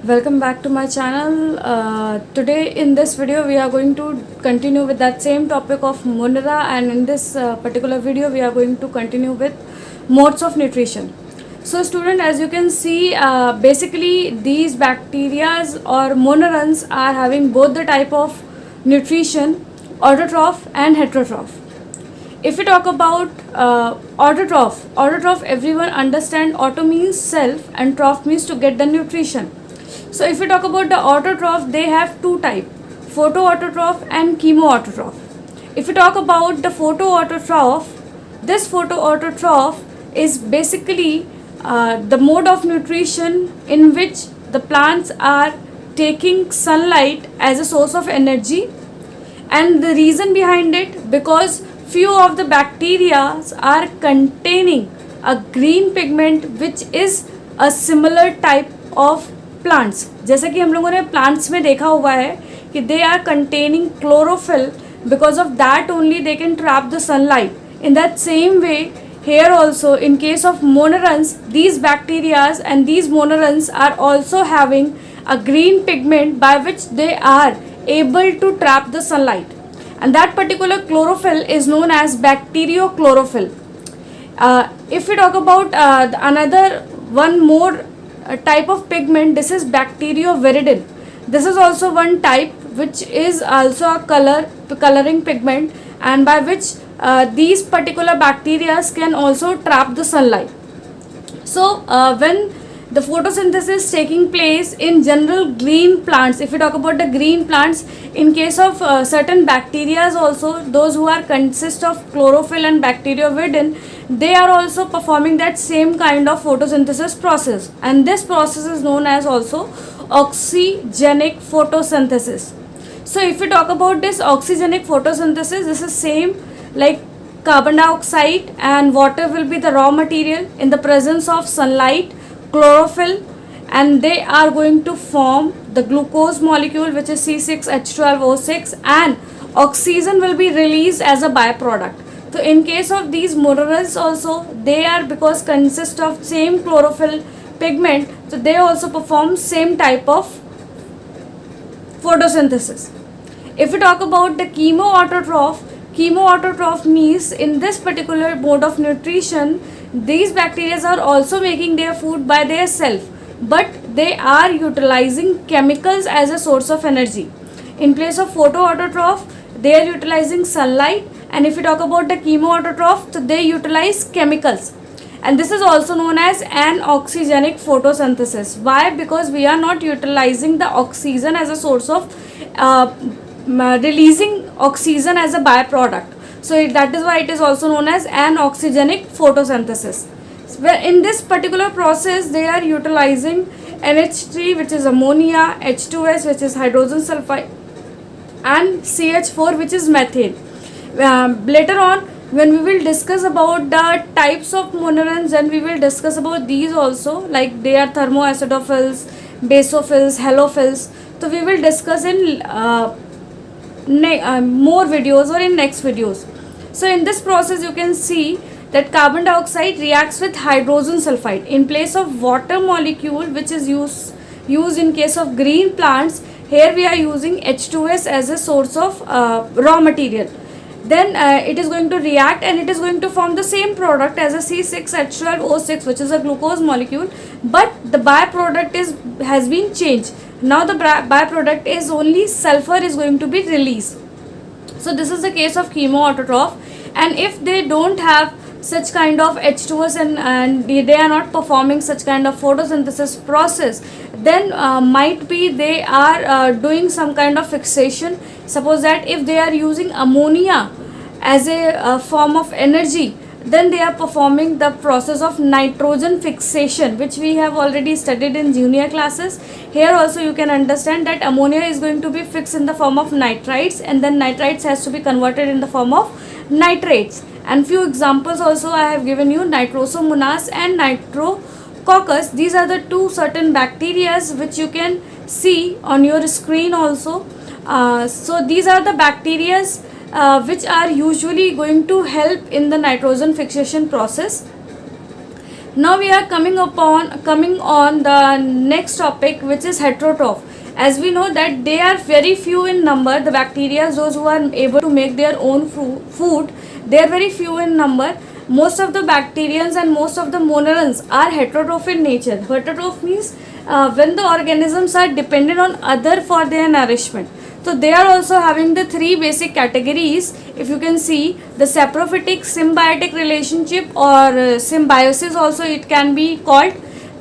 Welcome back to my channel. Today in this video we are going to continue with that same topic of Munera, and in this particular video we are going to continue with modes of nutrition. So student, as you can see, basically these bacterias or monerans are having both the type of nutrition, autotroph and heterotroph. If we talk about autotroph, everyone understand auto means self and troph means to get the nutrition. So if we talk about the autotroph, they have two types, photoautotroph and chemoautotroph. If we talk about the photoautotroph, this photoautotroph is basically the mode of nutrition in which the plants are taking sunlight as a source of energy, and the reason behind it, because few of the bacteria are containing a green pigment which is a similar type of plants. जैसे कि हम लोगों ने plants में देखा हुआ है कि they are containing chlorophyll, because of that only they can trap the sunlight. In that same way here also, in case of monerans, these bacterias and these monerans are also having a green pigment by which they are able to trap the sunlight, and that particular chlorophyll is known as bacteriochlorophyll. If we talk about another one more type of pigment, this is bacterioviridin. This is also one type which is also a coloring pigment, and by which these particular bacteria can also trap the sunlight. So when the photosynthesis taking place in general green plants, if we talk about the green plants, in case of certain bacteria also, those who are consist of chlorophyll and bacterioviridin, they are also performing that same kind of photosynthesis process, and this process is known as also oxygenic photosynthesis. So if we talk about this oxygenic photosynthesis, this is same like carbon dioxide and water will be the raw material in the presence of sunlight, chlorophyll, and they are going to form the glucose molecule, which is C6H12O6, and oxygen will be released as a byproduct. So in case of these monerans also, they are, because consist of same chlorophyll pigment, so they also perform same type of photosynthesis. If we talk about the chemoautotroph means in this particular mode of nutrition, these bacteria are also making their food by their self, but they are utilizing chemicals as a source of energy. In place of photoautotroph, they are utilizing sunlight, and if we talk about the chemoautotroph, so they utilize chemicals, and this is also known as anoxygenic photosynthesis. Why? Because we are not utilizing the oxygen as a source of releasing oxygen as a byproduct. So that is why it is also known as anoxygenic photosynthesis. Where in this particular process they are utilizing NH3, which is ammonia, H2S, which is hydrogen sulfide, and CH4, which is methane. Later on, when we will discuss about the types of monerans, then we will discuss about these also, like they are thermoacidophils, basophils, halophils. So we will discuss in more videos or in next videos. So in this process you can see that carbon dioxide reacts with hydrogen sulfide in place of water molecule, which is used in case of green plants. Here we are using H2S as a source of raw material. Then it is going to react and it is going to form the same product as a C6H12O6, which is a glucose molecule, but the byproduct has been changed. Now the byproduct is only sulfur is going to be released. So this is the case of chemoautotroph, and if they don't have such kind of H2S and they are not performing such kind of photosynthesis process, then might be they are doing some kind of fixation. Suppose that if they are using ammonia as a form of energy, then they are performing the process of nitrogen fixation, which we have already studied in junior classes. Here also you can understand that ammonia is going to be fixed in the form of nitrites, and then nitrites has to be converted in the form of nitrates. And few examples also I have given you, Nitrosomonas and Nitrococcus. These are the two certain bacteria which you can see on your screen also. So these are the bacteria which are usually going to help in the nitrogen fixation process. Now we are coming on the next topic, which is heterotroph. As we know that they are very few in number, the bacteria, those who are able to make their own food, they are very few in number. Most of the bacterians and most of the monorans are heterotroph in nature. Heterotroph means when the organisms are dependent on other for their nourishment. So they are also having the three basic categories. If you can see, the saprophytic symbiotic relationship, or symbiosis also it can be called,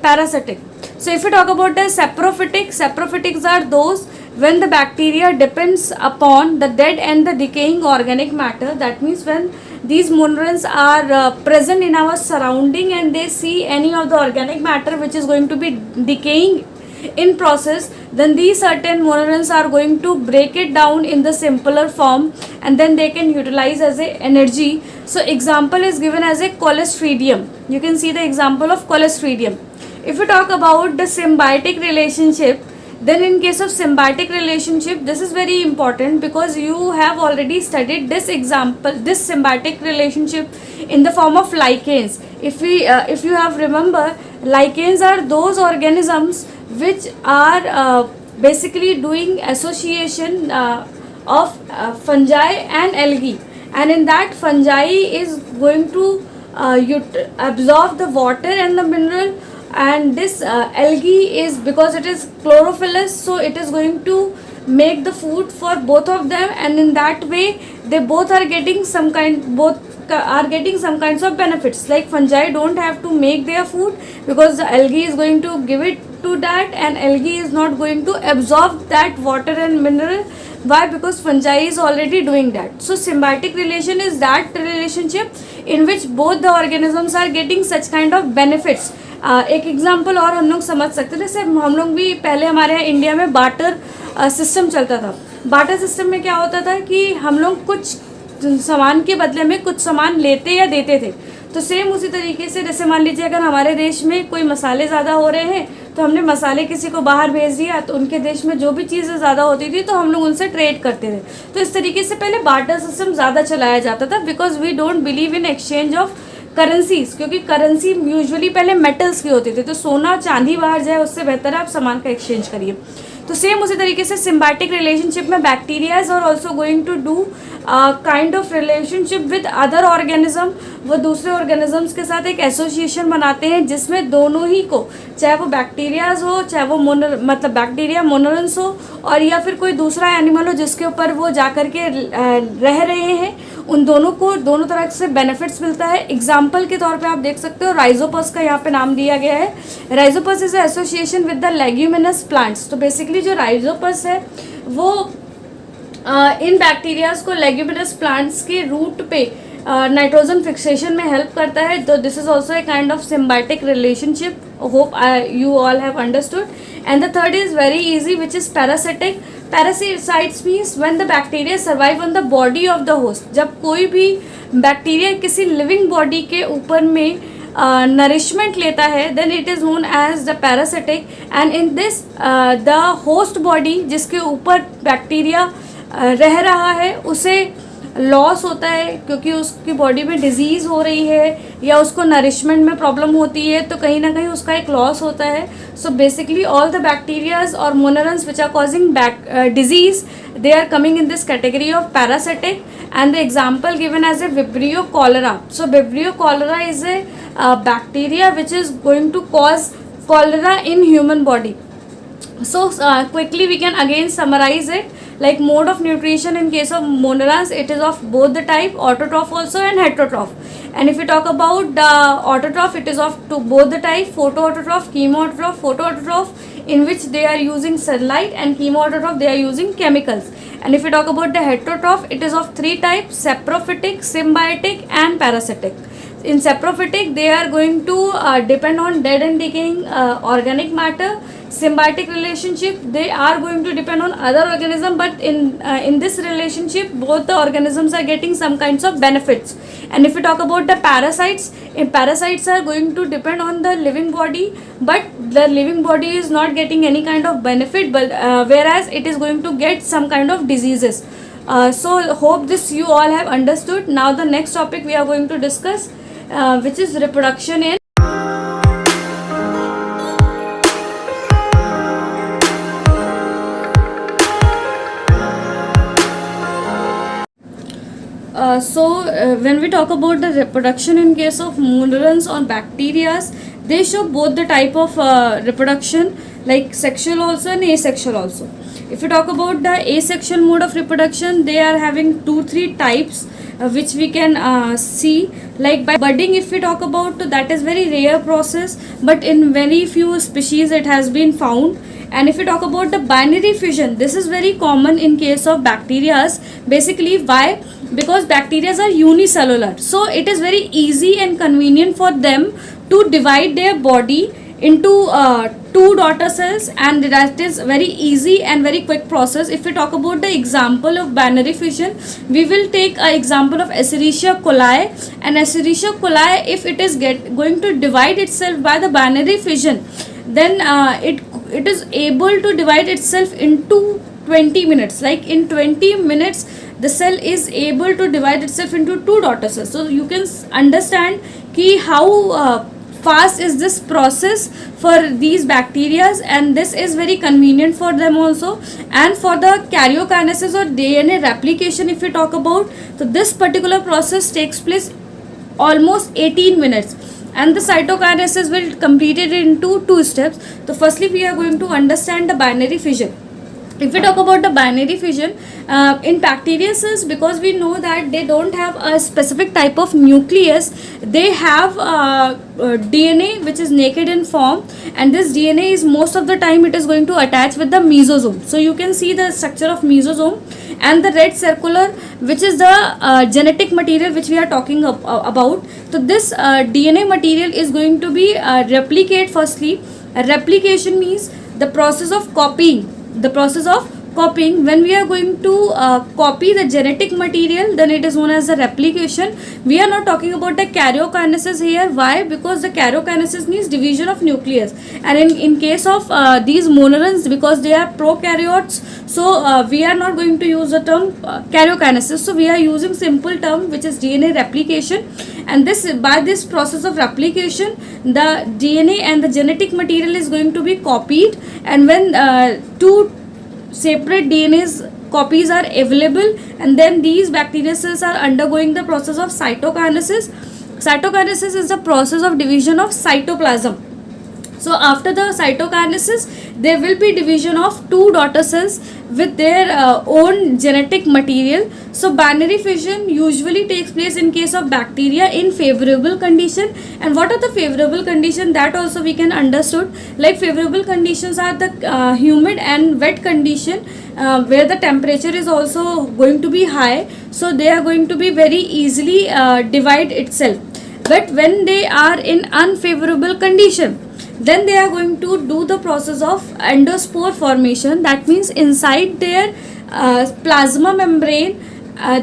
parasitic. So if you talk about the saprophitics are those when the bacteria depends upon the dead and the decaying organic matter. That means when these monorans are present in our surrounding and they see any of the organic matter which is going to be decaying in process, then these certain monorans are going to break it down in the simpler form and then they can utilize as a energy. So example is given as a Clostridium. You can see the example of Clostridium. If we talk about the symbiotic relationship, then in case of symbiotic relationship, this is very important because you have already studied this symbiotic relationship in the form of lichens. If you have remember, lichens are those organisms which are basically doing association of fungi and algae, and in that fungi is going to absorb the water and the mineral, and this algae is, because it is chlorophyllous, so it is going to make the food for both of them, and in that way they both are getting some kinds of benefits. Like fungi don't have to make their food because the algae is going to give it to that, and algae is not going to absorb that water and mineral. Why? Because fungi is already doing that. So symbiotic relation is that relationship in which both the organisms are getting such kind of benefits. एक example और हम लोग समझ सकते हैं, जैसे हम लोग भी पहले हमारे यहाँ इंडिया में बार्टर सिस्टम चलता था. बार्टर सिस्टम में क्या होता था कि हम लोग कुछ सामान के बदले में कुछ सामान लेते या देते थे. तो सेम उसी तरीके से जैसे मान लीजिए अगर हमारे देश में कोई मसाले ज़्यादा हो रहे हैं तो हमने मसाले किसी को बाहर भेज दिया, तो उनके देश में जो भी चीज़ें ज़्यादा होती थी तो हम लोग उनसे ट्रेड करते थे. तो इस तरीके से पहले बार्टर सिस्टम ज़्यादा चलाया जाता था, because we don't believe in exchange of currencies, क्योंकि करेंसी यूजुअली पहले मेटल्स की होती थी. तो सोना चांदी बाहर जाए उससे बेहतर है आप सामान का एक्सचेंज करिए. तो सेम उसी तरीके से सिम्बायोटिक रिलेशनशिप में bacterias are also going to do kind of relationship with other organism. वो दूसरे ऑर्गेनिजम्स के साथ एक एसोसिएशन बनाते हैं जिसमें दोनों ही को, चाहे वो बैक्टीरियाज हो, चाहे वो बैक्टीरिया मोनोरेंस हो, और या फिर कोई दूसरा एनिमल हो जिसके ऊपर वो जा कर के रह रहे हैं, उन दोनों को दोनों तरह से बेनिफिट्स मिलता है. एग्जाम्पल के तौर पे आप देख सकते हो राइजोपस का यहाँ पे नाम दिया गया है. Rhizopus is association with the leguminous plants. तो बेसिकली जो राइजोपस है वो इन बैक्टीरियाज को लेग्यूमिनस प्लांट्स के रूट पे नाइट्रोजन फिक्सेशन में हेल्प करता है. तो this is also a kind of symbiotic relationship. Hope you all have understood. And the third is very easy, which is parasitic. Parasites means when the bacteria survive on the body of the host. जब कोई भी bacteria किसी living body के ऊपर में nourishment लेता है, then it is known as the parasitic. And in this the host body जिसके ऊपर बैक्टीरिया रह रहा है उसे लॉस होता है, क्योंकि उसकी बॉडी में डिजीज़ हो रही है या उसको नरिशमेंट में प्रॉब्लम होती है, तो कहीं ना कहीं उसका एक लॉस होता है. So basically all the bacterias और मोनोरेंस which are causing disease, they are coming in this category of parasitic. And the example given as a Vibrio cholera. So Vibrio cholera is a bacteria which is going to cause cholera in human body. So quickly we can again summarize it. Like mode of nutrition in case of monorans, it is of both the type, autotroph also and heterotroph. And if we talk about the autotroph, it is of to both the type, photoautotroph, chemoautotroph. Photoautotroph in which they are using sunlight, and chemoautotroph they are using chemicals. And if we talk about the heterotroph, it is of three types: saprophytic, symbiotic and parasitic. In saprophytic, they are going to depend on dead and decaying organic matter. Symbiotic relationship, they are going to depend on other organism, but in this relationship both the organisms are getting some kinds of benefits. And if we talk about the parasites, parasites are going to depend on the living body, but the living body is not getting any kind of benefit, but whereas it is going to get some kind of diseases. So hope this you all have understood. Now the next topic we are going to discuss, which is reproduction in When we talk about the reproduction in case of monorans or bacteria, they show both the type of reproduction, like sexual also and asexual also. If we talk about the asexual mode of reproduction, they are having 2-3 types which we can see. Like by budding, if we talk about, that is very rare process, but in very few species it has been found. And if we talk about the binary fission, this is very common in case of bacteria. Basically, why? Because bacteria are unicellular, so it is very easy and convenient for them to divide their body into two daughter cells, and that is very easy and very quick process. If we talk about the example of binary fission, we will take an example of Escherichia coli. And Escherichia coli, if it is going to divide itself by the binary fission, then it is able to divide itself into 20 minutes. Like in 20 minutes the cell is able to divide itself into two daughter cells. So you can understand ki how fast is this process for these bacteria, and this is very convenient for them also. And for the karyokinesis or DNA replication, if we talk about, so this particular process takes place almost 18 minutes, and the cytokinesis will complete it into 2 steps. So firstly we are going to understand the binary fission. If we talk about the binary fission in bacteria cells, because we know that they don't have a specific type of nucleus, they have DNA which is naked in form, and this DNA is most of the time it is going to attach with the mesosome. So you can see the structure of mesosome, and the red circular, which is the genetic material which we are talking about. So this DNA material is going to be replicate. Firstly, replication means the process of copying. When we are going to copy the genetic material, then it is known as the replication. We are not talking about the karyokinesis here. Why? Because the karyokinesis means division of nucleus, and in case of these monorans, because they are prokaryotes, so we are not going to use the term karyokinesis. So we are using simple term which is DNA replication. And by this process of replication, the DNA and the genetic material is going to be copied, and when two separate DNA's copies are available, and then these bacteria cells are undergoing the process of cytokinesis. Cytokinesis is the process of division of cytoplasm. So after the cytokinesis, there will be division of two daughter cells with their own genetic material. So binary fission usually takes place in case of bacteria in favorable condition. And what are the favorable conditions? That also we can understood. Like favorable conditions are the humid and wet condition where the temperature is also going to be high. So they are going to be very easily divide itself. But when they are in unfavorable condition, then they are going to do the process of endospore formation. That means inside their plasma membrane,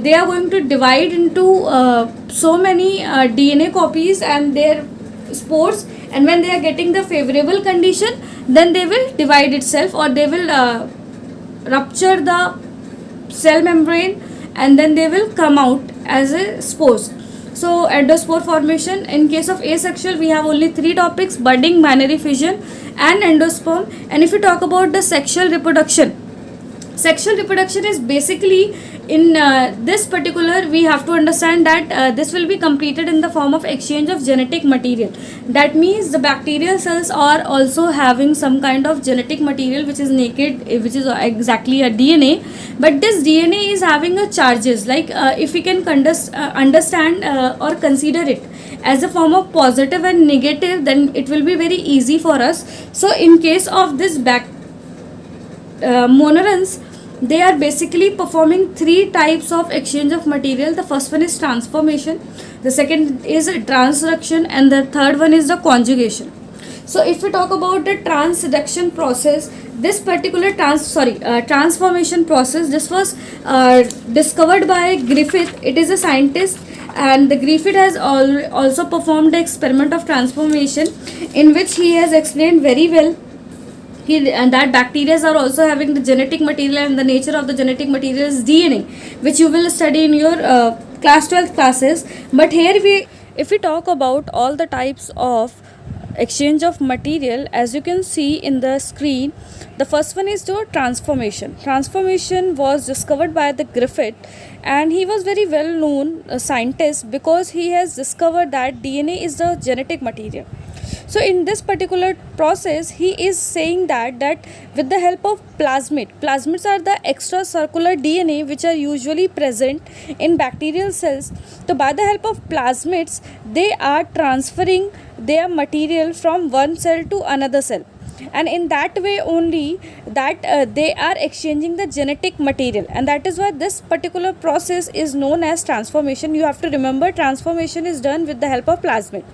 they are going to divide into so many DNA copies and their spores, and when they are getting the favorable condition, then they will divide itself, or they will rupture the cell membrane, and then they will come out as a spores. So endospore formation. In case of asexual, we have only 3 topics: budding, binary fission and endosperm. And if we talk about the sexual reproduction is basically in this particular, we have to understand that this will be completed in the form of exchange of genetic material. That means the bacterial cells are also having some kind of genetic material which is naked, which is exactly a DNA, but this DNA is having a charges. Like if we can understand or consider it as a form of positive and negative, then it will be very easy for us. So in case of this monorans, they are basically performing 3 types of exchange of material. The first one is transformation, the second is transduction, and the third one is the conjugation. So if we talk about the transduction process, this particular transformation process, this was discovered by Griffith. It is a scientist, and the Griffith has also performed the experiment of transformation, in which he has explained very well and that bacteria are also having the genetic material, and the nature of the genetic material is DNA, which you will study in your class 12 classes. But here if we talk about all the types of exchange of material, as you can see in the screen, the first one is the transformation was discovered by the Griffith, and he was very well known scientist because he has discovered that DNA is the genetic material. So in this particular process, he is saying that with the help of plasmids are the extracircular DNA which are usually present in bacterial cells. So by the help of plasmids, they are transferring their material from one cell to another cell, and in that way only that they are exchanging the genetic material, and that is why this particular process is known as transformation. You have to remember, transformation is done with the help of plasmid.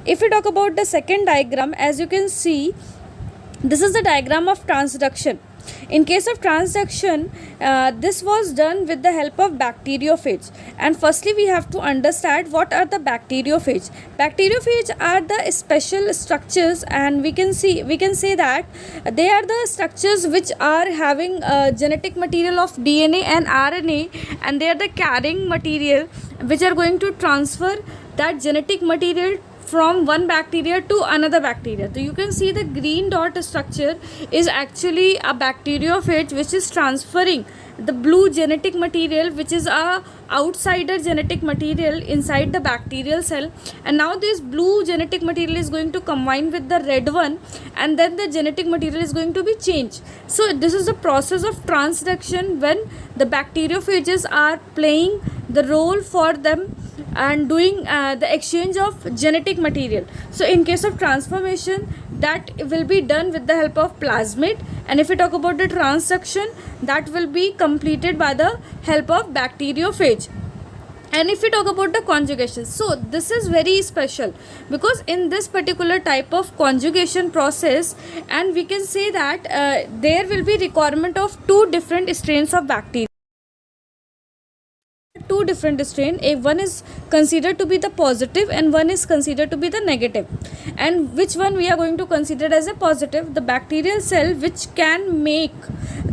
If we talk about the second diagram, as you can see, this is the diagram of transduction. In case of transduction, this was done with the help of bacteriophage. And firstly, we have to understand what are the bacteriophage. Bacteriophage are the special structures, and we can say that they are the structures which are having genetic material of DNA and RNA, and they are the carrying material which are going to transfer that genetic material from one bacteria to another bacteria. So you can see the green dot structure is actually a bacteriophage which is transferring the blue genetic material, which is a outsider genetic material inside the bacterial cell, and now this blue genetic material is going to combine with the red one, and then the genetic material is going to be changed. So this is the process of transduction, when the bacteriophages are playing the role for them and doing the exchange of genetic material. So in case of transformation, that will be done with the help of plasmid, and if we talk about the transduction, that will be completed by the help of bacteriophage. And if we talk about the conjugation, so this is very special because in this particular type of conjugation process, and we can say that there will be requirement of two different strains of bacteria. Two different strain, one is considered to be the positive and one is considered to be the negative. And which one we are going to consider as a positive? The bacterial cell which can make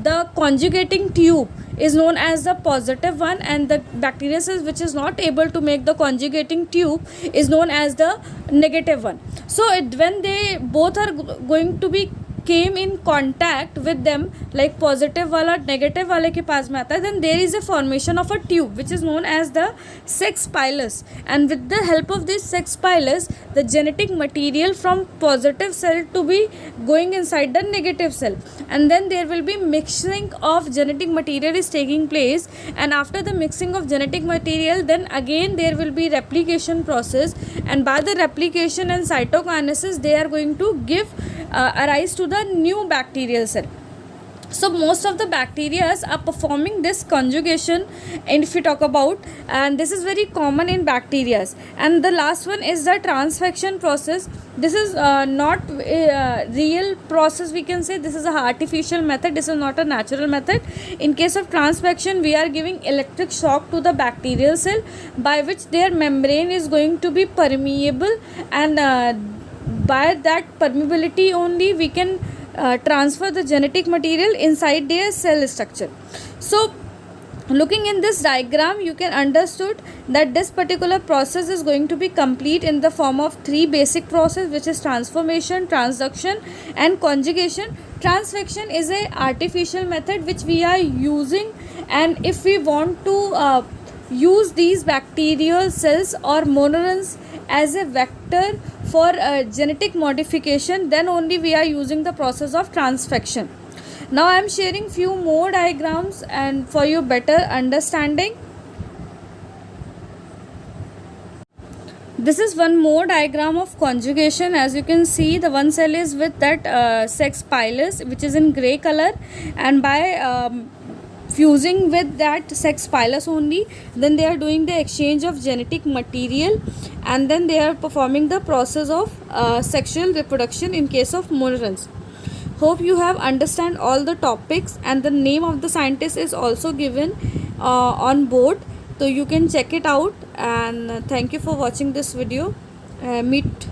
the conjugating tube is known as the positive one, and the bacterial cells which is not able to make the conjugating tube is known as the negative one. So when they both are going to be came in contact with them, like positive wala negative wale के पास में आता है, then there is a formation of a tube which is known as the sex pilus, and with the help of this sex pilus, the genetic material from positive cell to be going inside the negative cell, and then there will be mixing of genetic material is taking place, and after the mixing of genetic material, then again there will be replication process, and by the replication and cytokinesis, they are going to give arise to the new bacterial cell. So most of the bacteria are performing this conjugation, and if we talk about, and this is very common in bacteria. And the last one is the transfection process. This is not a real process, we can say this is a artificial method, this is not a natural method. In case of transfection, we are giving electric shock to the bacterial cell, by which their membrane is going to be permeable, and by that permeability only we can transfer the genetic material inside their cell structure. So looking in this diagram, you can understood that this particular process is going to be complete in the form of three basic process, which is transformation, transduction and conjugation. Transfection is a artificial method which we are using, and if we want to use these bacterial cells or mononeurons as a vector for genetic modification, then only we are using the process of transfection. Now I am sharing few more diagrams and for your better understanding. This is one more diagram of conjugation. As you can see, the one cell is with that sex pilus which is in grey color, and by fusing with that sex pilus only, then they are doing the exchange of genetic material, and then they are performing the process of sexual reproduction in case of mononeurons. Hope you have understand all the topics, and the name of the scientist is also given on board, so you can check it out. And thank you for watching this video. Meet